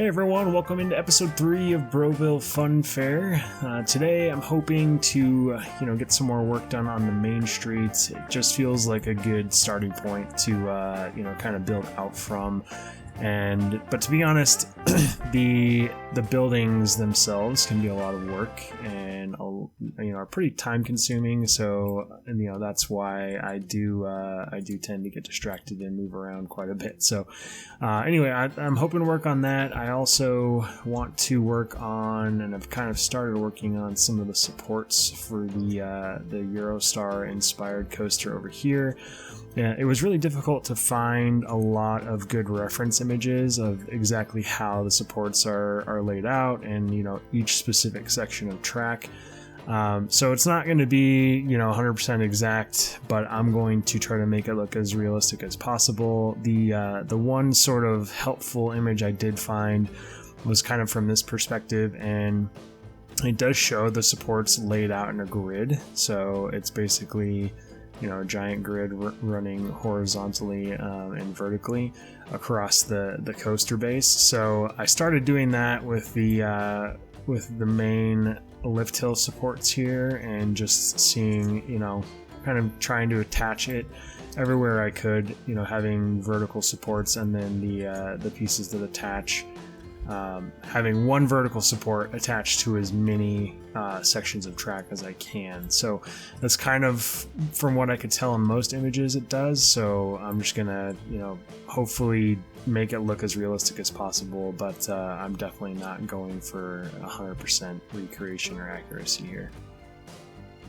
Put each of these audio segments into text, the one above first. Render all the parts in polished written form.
Hey everyone, welcome into episode 3 of Broville FunFair. Today I'm hoping to, get some more work done on the main streets. It just feels like a good starting point to, kind of build out from. But to be honest, the buildings themselves can be a lot of work and are pretty time consuming. So that's why I do tend to get distracted and move around quite a bit. So I'm hoping to work on that. I also want to work on, and I've kind of started working on some of the supports for the Eurostar inspired coaster over here. Yeah, it was really difficult to find a lot of good reference images of exactly how the supports are laid out and, each specific section of track. So it's not going to be, 100% exact, but I'm going to try to make it look as realistic as possible. The one sort of helpful image I did find was kind of from this perspective, and it does show the supports laid out in a grid. So it's basically a giant grid running horizontally and vertically across the coaster base. So I started doing that with the main lift hill supports here, and just seeing, kind of trying to attach it everywhere I could, having vertical supports, and then the pieces that attach, having one vertical support attached to as many sections of track as I can. So that's kind of, from what I could tell in most images, it does. So I'm just gonna, hopefully make it look as realistic as possible, but I'm definitely not going for 100% recreation or accuracy here.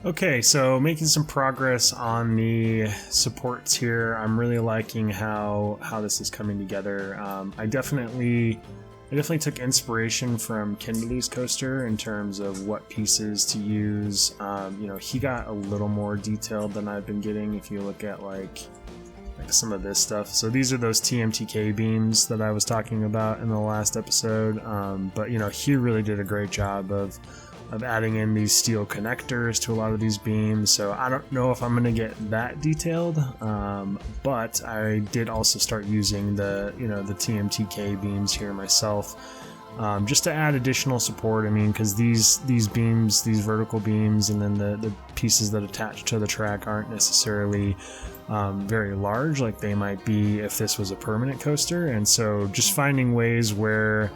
Okay, so making some progress on the supports here. I'm really liking how this is coming together. I definitely took inspiration from Kimberly's coaster in terms of what pieces to use. He got a little more detailed than I've been getting if you look at like some of this stuff. So these are those TMTK beams that I was talking about in the last episode. But he really did a great job of adding in these steel connectors to a lot of these beams. So I don't know if I'm going to get that detailed, but I did also start using the TMTK beams here myself, just to add additional support. I mean, because these beams, these vertical beams, and then the pieces that attach to the track aren't necessarily very large like they might be if this was a permanent coaster. And so just finding ways where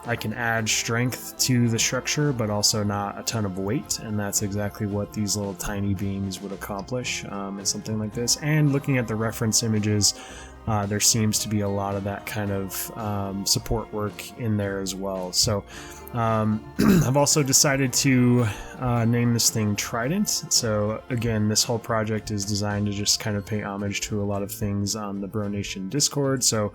I can add strength to the structure, but also not a ton of weight, and that's exactly what these little tiny beams would accomplish in something like this. And looking at the reference images, there seems to be a lot of that kind of support work in there as well. So I've also decided to name this thing Trident. So again, this whole project is designed to just kind of pay homage to a lot of things on the Bro Nation Discord. So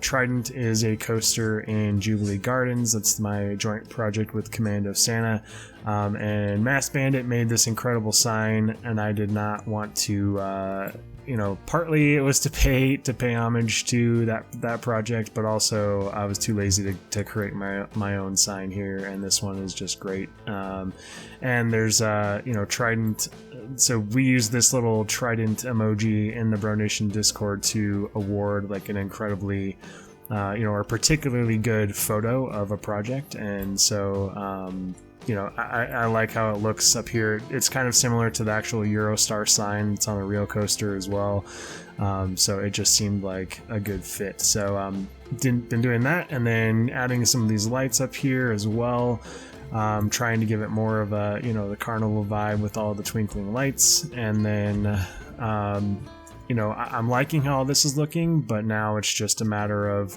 Trident is a coaster in Jubilee Gardens. That's my joint project with Commando Santa. And Mass Bandit made this incredible sign, and I did not want to partly it was to pay homage to that project, but also I was too lazy to create my own sign here, and this one is just great. And there's Trident. So we use this little Trident emoji in the Bro Nation Discord to award like an incredibly or particularly good photo of a project. And so I like how it looks up here. It's kind of similar to the actual Eurostar sign. It's on a real coaster as well. So it just seemed like a good fit. So been doing that, and then adding some of these lights up here as well. Trying to give it more of a, the carnival vibe with all the twinkling lights. And then, I'm liking how all this is looking, but now it's just a matter of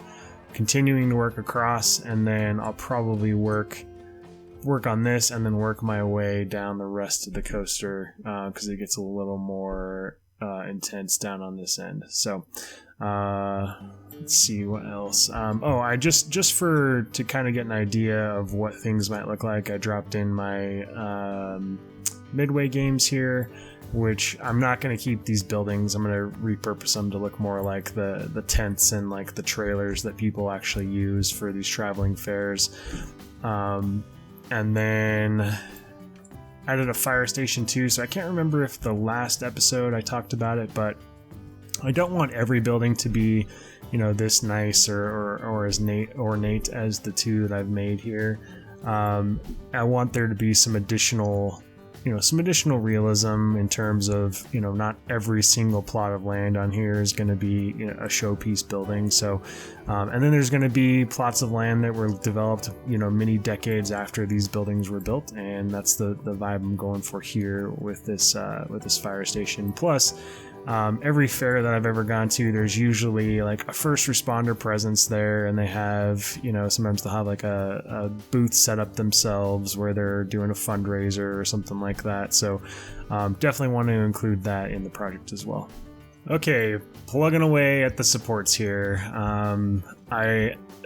continuing to work across, and then I'll probably work on this and then work my way down the rest of the coaster, because it gets a little more intense down on this end. So let's see what else. I just to kind of get an idea of what things might look like, I dropped in my midway games here, which I'm not going to keep these buildings. I'm going to repurpose them to look more like the tents and like the trailers that people actually use for these traveling fairs. And then added a fire station too. So I can't remember if the last episode I talked about it, but I don't want every building to be, this nice or as ornate as the two that I've made here. I want there to be some additional realism in terms of, not every single plot of land on here is going to be a showpiece building. So, and then there's going to be plots of land that were developed, many decades after these buildings were built, and that's the vibe I'm going for here with this fire station. Plus, every fair that I've ever gone to, there's usually like a first responder presence there, and they have, sometimes they'll have like a booth set up themselves where they're doing a fundraiser or something like that. So definitely want to include that in the project as well. Okay, plugging away at the supports here.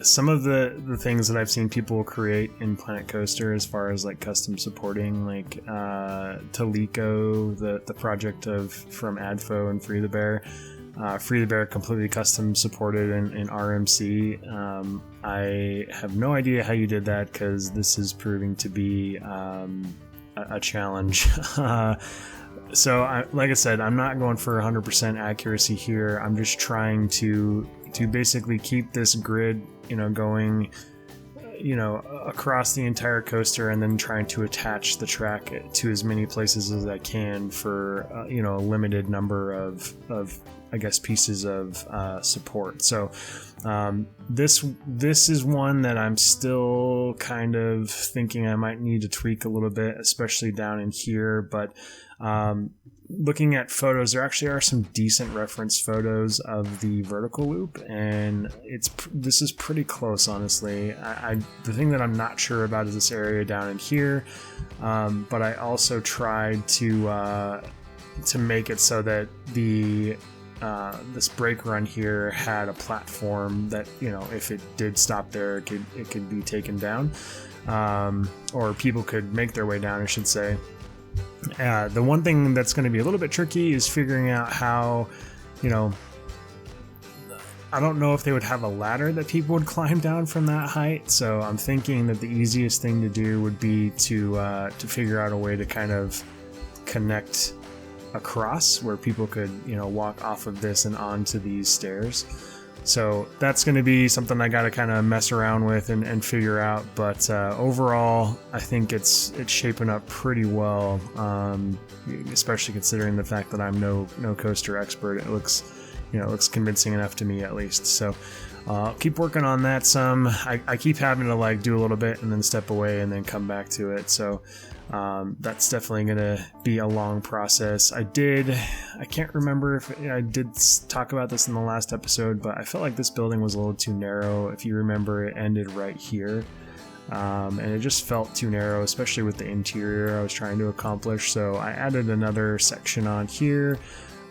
Some of the things that I've seen people create in Planet Coaster as far as like custom supporting, like Toliko, the project from Adfo and Free the Bear. Free the Bear completely custom supported in RMC. I have no idea how you did that, because this is proving to be a challenge. So, like I said, I'm not going for 100% accuracy here. I'm just trying to basically keep this grid, going, across the entire coaster, and then trying to attach the track to as many places as I can for, a limited number of I guess, pieces of support. So this is one that I'm still kind of thinking I might need to tweak a little bit, especially down in here. But looking at photos, there actually are some decent reference photos of the vertical loop, and this is pretty close, honestly. The thing that I'm not sure about is this area down in here, but I also tried to make it so that this brake run here had a platform that, if it did stop there, it could be taken down, or people could make their way down, I should say. The one thing that's going to be a little bit tricky is figuring out how, I don't know if they would have a ladder that people would climb down from that height. So I'm thinking that the easiest thing to do would be to figure out a way to kind of connect across where people could, walk off of this and onto these stairs. So that's going to be something I got to kind of mess around with and figure out. But overall, I think it's shaping up pretty well, especially considering the fact that I'm no coaster expert. It looks convincing enough to me, at least. So keep working on that some. I keep having to do a little bit and then step away and then come back to it. So that's definitely going to be a long process. I can't remember if I did talk about this in the last episode, but I felt like this building was a little too narrow. If you remember, it ended right here. And it just felt too narrow, especially with the interior I was trying to accomplish. So I added another section on here.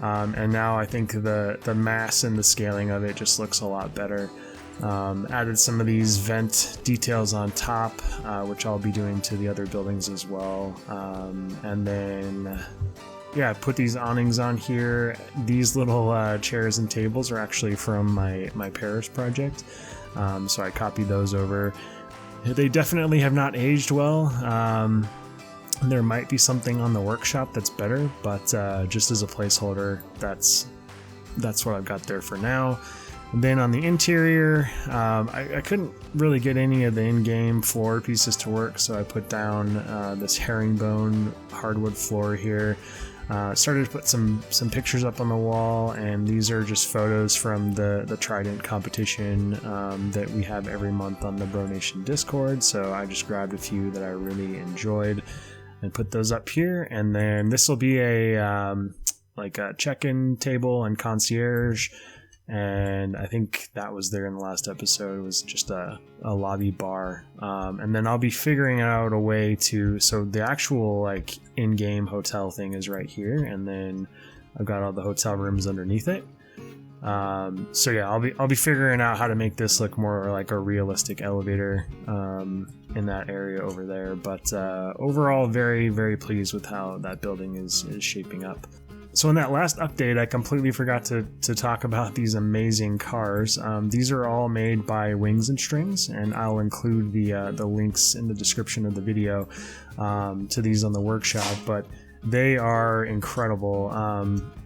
And now I think the mass and the scaling of it just looks a lot better. Added some of these vent details on top, which I'll be doing to the other buildings as well. And then, put these awnings on here. These little chairs and tables are actually from my Paris project. So I copied those over. They definitely have not aged well. There might be something on the workshop that's better, but just as a placeholder, that's what I've got there for now. And then on the interior, I couldn't really get any of the in-game floor pieces to work, so I put down this herringbone hardwood floor here. Started to put some pictures up on the wall, and these are just photos from the Trident competition that we have every month on the Bro Nation Discord. So I just grabbed a few that I really enjoyed and put those up here. And then this will be a check-in table and concierge. And I think that was there in the last episode. It was just a lobby bar. And then I'll be figuring out a way so the actual in-game hotel thing is right here, and then I've got all the hotel rooms underneath it. I'll be figuring out how to make this look more like a realistic elevator in that area over there. But overall, very, very pleased with how that building is shaping up. So in that last update, I completely forgot to talk about these amazing cars. These are all made by Wings and Strings, and I'll include the links in the description of the video to these on the workshop. But They are incredible.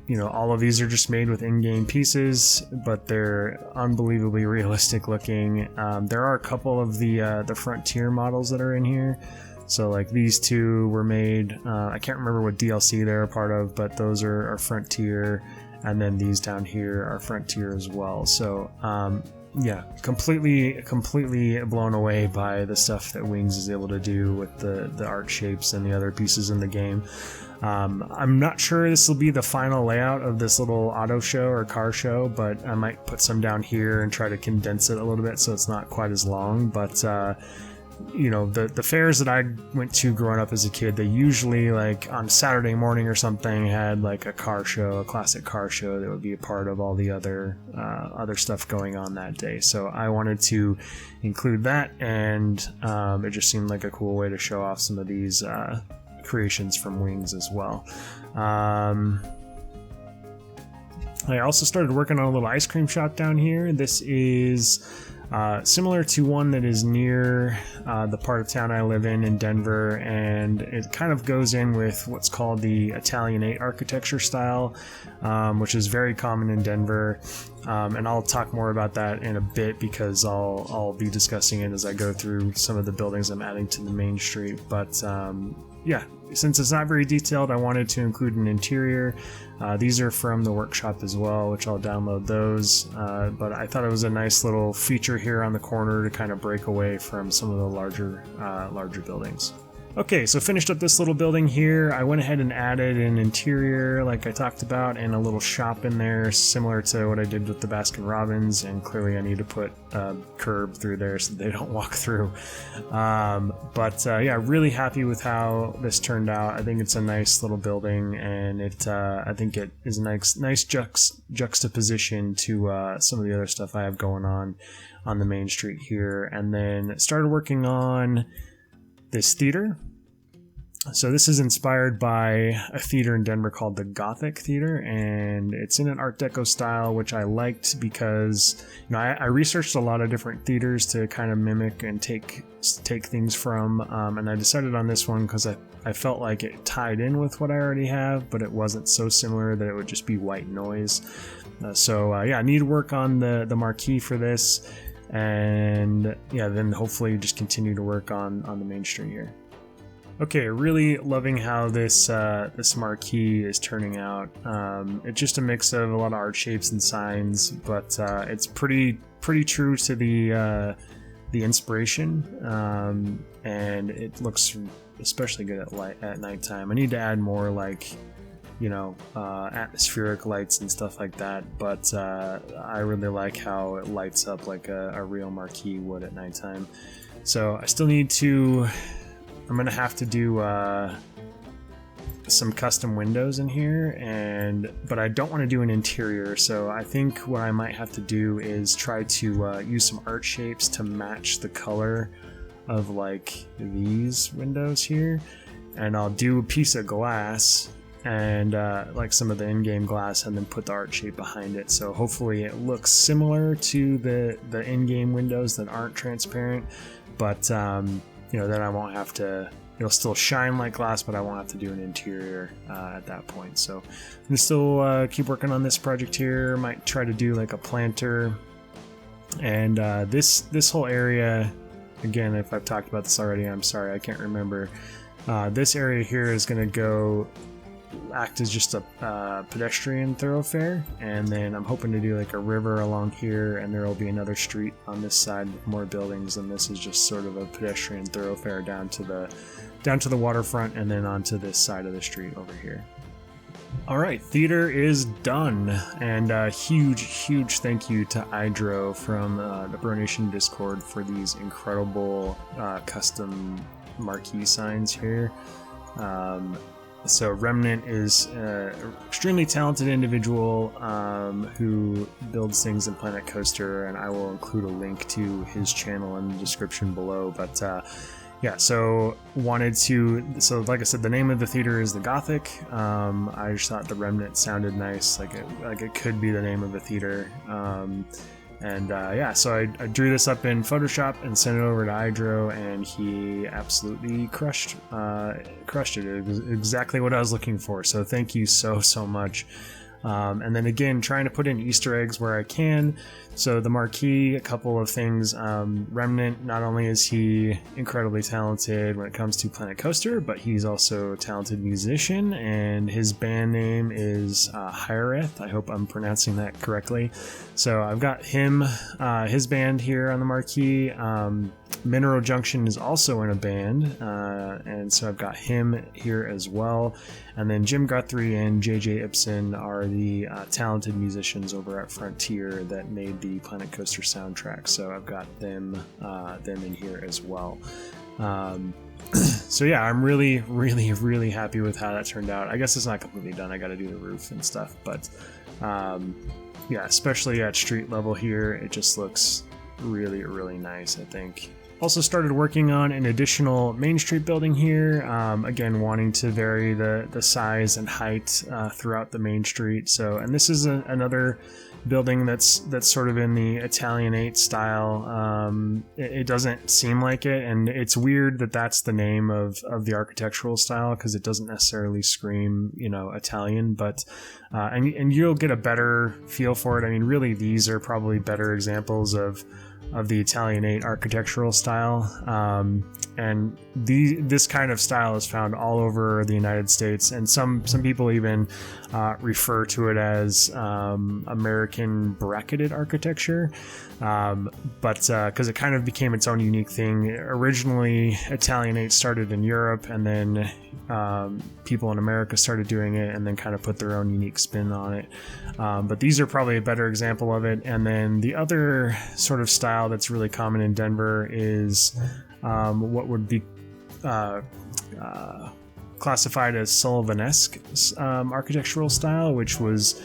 You know, all of these are just made with in-game pieces, but they're unbelievably realistic looking. There are a couple of the Frontier models that are in here. So like these two were made, I can't remember what DLC they're a part of, but those are Frontier, and then these down here are Frontier as well. So yeah, completely blown away by the stuff that Wings is able to do with the art shapes and the other pieces in the game. I'm not sure this will be the final layout of this little auto show or car show, but I might put some down here and try to condense it a little bit so it's not quite as long. But you know, the fairs that I went to growing up as a kid, they usually, like on Saturday morning or something, had like a car show, a classic car show that would be a part of all the other stuff going on that day. So I wanted to include that, and it just seemed like a cool way to show off some of these creations from Wings as well. I also started working on a little ice cream shop down here. This is similar to one that is near the part of town I live in Denver, and it kind of goes in with what's called the Italianate architecture style, which is very common in Denver, and I'll talk more about that in a bit because I'll be discussing it as I go through some of the buildings I'm adding to the main street. But yeah, since it's not very detailed, I wanted to include an interior. These are from the workshop as well, which I'll download those, but I thought it was a nice little feature here on the corner to kind of break away from some of the larger buildings. Okay, so finished up this little building here. I went ahead and added an interior like I talked about and a little shop in there similar to what I did with the Baskin Robbins, and clearly I need to put a curb through there so they don't walk through. Yeah, really happy with how this turned out. I think it's a nice little building, and I think it is a nice juxtaposition to some of the other stuff I have going on the main street here. And then started working on this theater. So this is inspired by a theater in Denver called the Gothic Theater, and it's in an Art Deco style, which I liked because, you know, I researched a lot of different theaters to kind of mimic and take things from, and I decided on this one because I felt like it tied in with what I already have, but it wasn't so similar that it would just be white noise. Yeah, I need to work on the marquee for this, and yeah, then hopefully just continue to work on the main street here. Okay, really loving how this marquee is turning out. It's just a mix of a lot of art shapes and signs, but it's pretty true to the inspiration, and it looks especially good at nighttime. I need to add more, like, you know, atmospheric lights and stuff like that, but I really like how it lights up like a real marquee would at nighttime. So I still need to, I'm gonna have to do some custom windows in here, but I don't want to do an interior, so I think what I might have to do is try to use some art shapes to match the color of like these windows here, and I'll do a piece of glass and like some of the in-game glass, and then put the art shape behind it. So hopefully it looks similar to the in-game windows that aren't transparent, but you know, then I won't have to, it'll still shine like glass, but I won't have to do an interior at that point. So I'm gonna still keep working on this project here. Might try to do like a planter, and this whole area, again, if I've talked about this already, I'm sorry, I can't remember. This area here is gonna act as just a pedestrian thoroughfare, and then I'm hoping to do like a river along here, and there will be another street on this side with more buildings, and this is just sort of a pedestrian thoroughfare down to the waterfront, and then onto this side of the street over here. Alright, theater is done, and huge thank you to Idro from the Bro Nation Discord for these incredible custom marquee signs here. So Remnant is an extremely talented individual who builds things in Planet Coaster, and I will include a link to his channel in the description below. But yeah, so like I said, the name of the theater is the Gothic. I just thought the Remnant sounded nice, like it could be the name of a theater. And yeah, so I drew this up in Photoshop and sent it over to Hydro, and he absolutely crushed it. It was exactly what I was looking for. So thank you so much. And then again, trying to put in Easter eggs where I can. So the marquee, a couple of things. Remnant, not only is he incredibly talented when it comes to Planet Coaster, but he's also a talented musician, and his band name is Hireth. I hope I'm pronouncing that correctly. So I've got him, his band here on the marquee. Mineral Junction is also in a band, and so I've got him here as well. And then Jim Guthrie and JJ Ipsen are the talented musicians over at Frontier that made the Planet Coaster soundtrack. So I've got them in here as well. So yeah, I'm really happy with how that turned out. I guess it's not completely done. I got to do the roof and stuff, but yeah, especially at street level here, it just looks really nice, I think. Also started working on an additional Main Street building here, again wanting to vary the size and height throughout the Main Street. So, and this is another building that's sort of in the Italianate style. It doesn't seem like it, and it's weird that that's the name of the architectural style, because it doesn't necessarily scream, you know, Italian, but and you'll get a better feel for it. I mean, really, these are probably better examples of the Italianate architectural style, and this kind of style is found all over the United States, and some people even refer to it as American bracketed architecture, but because it kind of became its own unique thing. Originally, Italianate started in Europe, and then people in America started doing it, and then kind of put their own unique spin on it. But these are probably a better example of it. And then the other sort of style that's really common in Denver is what would be classified as Sullivan-esque architectural style, which was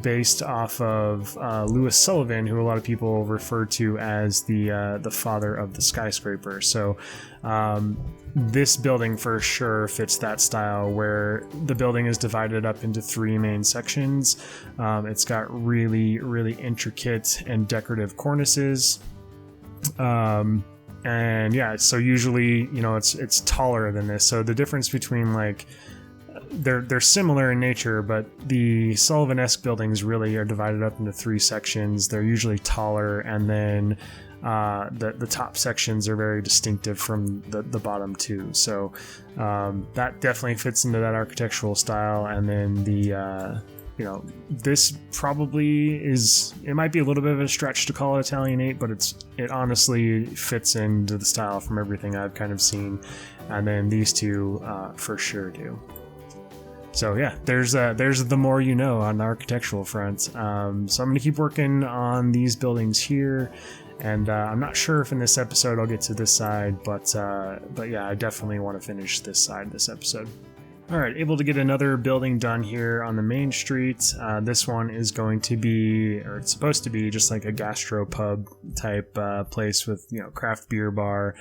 based off of Louis Sullivan, who a lot of people refer to as the father of the skyscraper. So this building for sure fits that style, where the building is divided up into three main sections. It's got really intricate and decorative cornices. And yeah, so usually, you know, it's taller than this. So the difference between, like, they're similar in nature, but the Sullivan-esque buildings really are divided up into three sections. They're usually taller, and then the top sections are very distinctive from the bottom two. So that definitely fits into that architectural style. And then the you know, this probably is, it might be a little bit of a stretch to call it Italianate, but it honestly fits into the style from everything I've kind of seen. And then these two for sure do. So yeah, there's the more you know on the architectural front. So I'm going to keep working on these buildings here, and I'm not sure if in this episode I'll get to this side, but yeah, I definitely want to finish this side this episode. All right, able to get another building done here on the main street. This one is going to be, or it's supposed to be, just like a gastro pub type place with, you know, craft beer bar.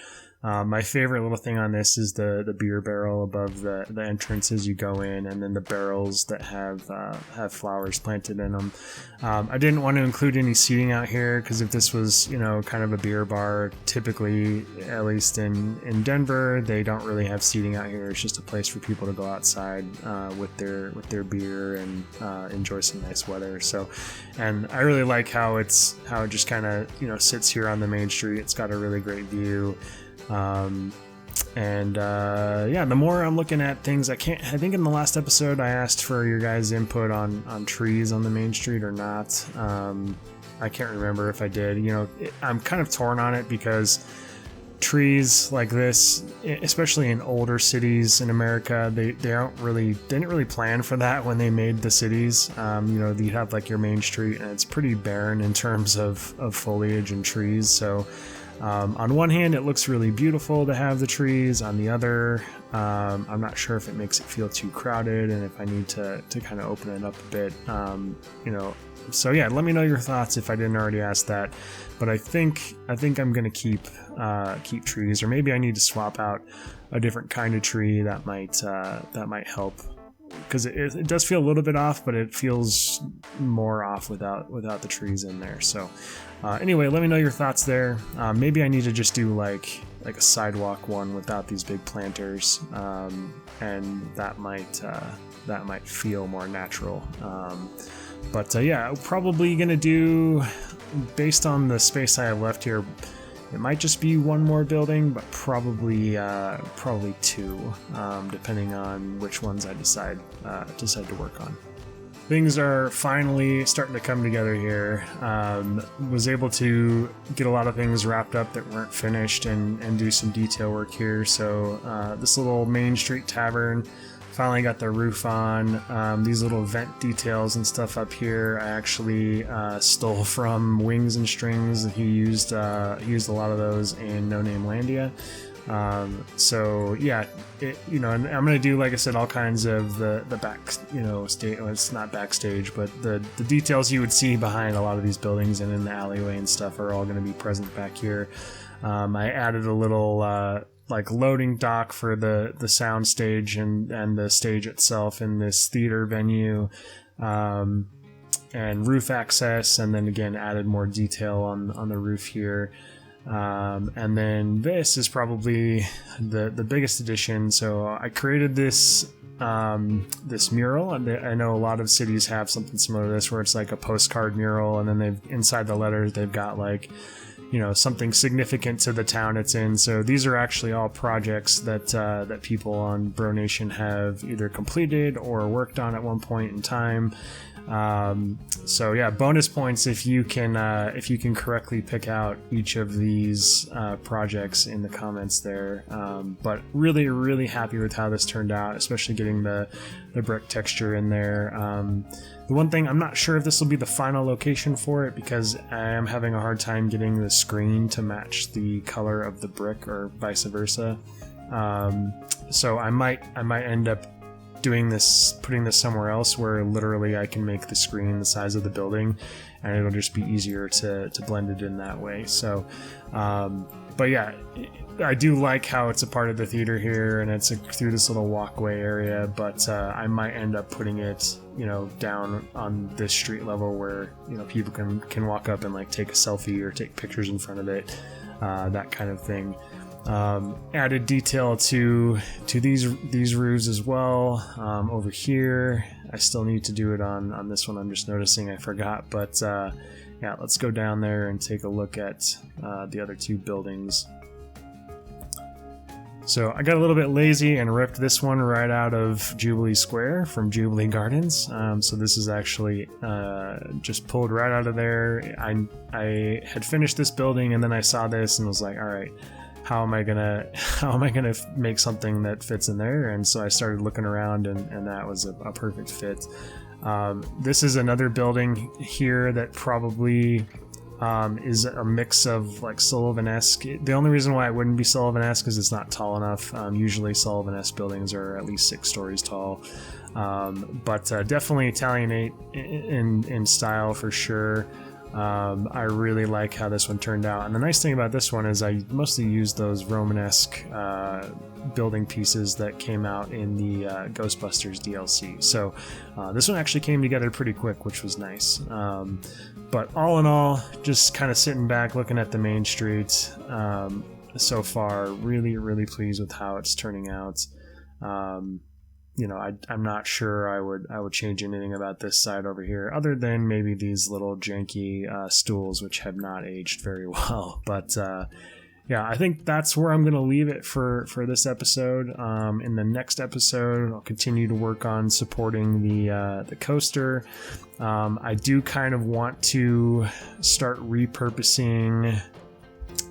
My favorite little thing on this is the beer barrel above the entrance as you go in, and then the barrels that have flowers planted in them. I didn't want to include any seating out here, because if this was, you know, kind of a beer bar, typically, at least in Denver, they don't really have seating out here. It's just a place for people to go outside with their beer and enjoy some nice weather. So, and I really like how it just kind of, you know, sits here on the main street. It's got a really great view. Yeah, the more I'm looking at things, I think in the last episode I asked for your guys' input on trees on the main street or not. I can't remember if I did. You know, I'm kind of torn on it, because trees like this, especially in older cities in America, they didn't really plan for that when they made the cities. You know, you have like your main street, and it's pretty barren in terms of foliage and trees. So on one hand, it looks really beautiful to have the trees. On the other, I'm not sure if it makes it feel too crowded, and if I need to kind of open it up a bit. You know, so yeah, let me know your thoughts if I didn't already ask that. But I think I'm gonna keep trees, or maybe I need to swap out a different kind of tree that might help because it does feel a little bit off, but it feels more off without the trees in there. So anyway, let me know your thoughts there. Maybe I need to just do like a sidewalk one without these big planters, and that might feel more natural. But yeah, probably gonna do, based on the space I have left here, it might just be one more building, but probably two, depending on which ones I decide to work on. Things are finally starting to come together here. Was able to get a lot of things wrapped up that weren't finished and do some detail work here. So this little Main Street Tavern finally got the roof on. These little vent details and stuff up here I actually stole from Wings and Strings. He used a lot of those in No Name Landia. So yeah, and I'm gonna do, like I said, all kinds of the back, stage. Well, it's not backstage, but the details you would see behind a lot of these buildings and in the alleyway and stuff are all gonna be present back here. I added a little like loading dock for the sound stage and the stage itself in this theater venue, and roof access, and then again added more detail on the roof here. And then this is probably the biggest addition. So I created this mural, and I know a lot of cities have something similar to this, where it's like a postcard mural, and then they've, inside the letters, they've got like, something significant to the town it's in. So these are actually all projects that people on Bro Nation have either completed or worked on at one point in time. So yeah, bonus points if you can correctly pick out each of these projects in the comments there. But really happy with how this turned out, especially getting the brick texture in there. The one thing, I'm not sure if this will be the final location for it, because I am having a hard time getting the screen to match the color of the brick, or vice versa. So I might end up putting this somewhere else where literally I can make the screen the size of the building, and it'll just be easier to blend it in that way. So but yeah, I do like how it's a part of the theater here, and it's through this little walkway area, but I might end up putting it down on this street level where people can walk up and like take a selfie or take pictures in front of it, that kind of thing. Added detail to these roofs as well. Over here, I still need to do it on this one. I'm just noticing I forgot, but yeah, let's go down there and take a look at the other two buildings. So I got a little bit lazy and ripped this one right out of Jubilee Square from Jubilee Gardens. So this is actually just pulled right out of there. I had finished this building, and then I saw this and was like, all right, how am I gonna make something that fits in there? And so I started looking around, and that was a perfect fit. This is another building here that probably is a mix of like Sullivan-esque. The only reason why it wouldn't be Sullivan-esque is it's not tall enough. Usually Sullivan-esque buildings are at least 6 stories tall. But definitely Italianate in style for sure. I really like how this one turned out, and the nice thing about this one is I mostly used those Romanesque building pieces that came out in the Ghostbusters DLC. So this one actually came together pretty quick, which was nice. But all in all, just kind of sitting back looking at the main street so far, really pleased with how it's turning out. I'm not sure I would change anything about this side over here, other than maybe these little janky stools, which have not aged very well. But yeah, I think that's where I'm going to leave it for this episode. In the next episode, I'll continue to work on supporting the coaster. I do kind of want to start repurposing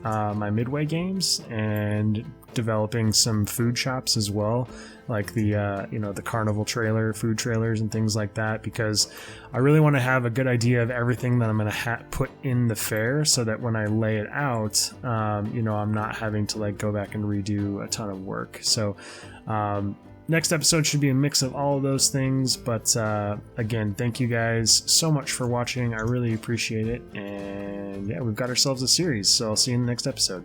my Midway games and developing some food shops as well, like the carnival trailer, food trailers and things like that, because I really want to have a good idea of everything that I'm going to put in the fair, so that when I lay it out, I'm not having to like go back and redo a ton of work. So next episode should be a mix of all of those things. But again, thank you guys so much for watching. I really appreciate it. And yeah, we've got ourselves a series, so I'll see you in the next episode.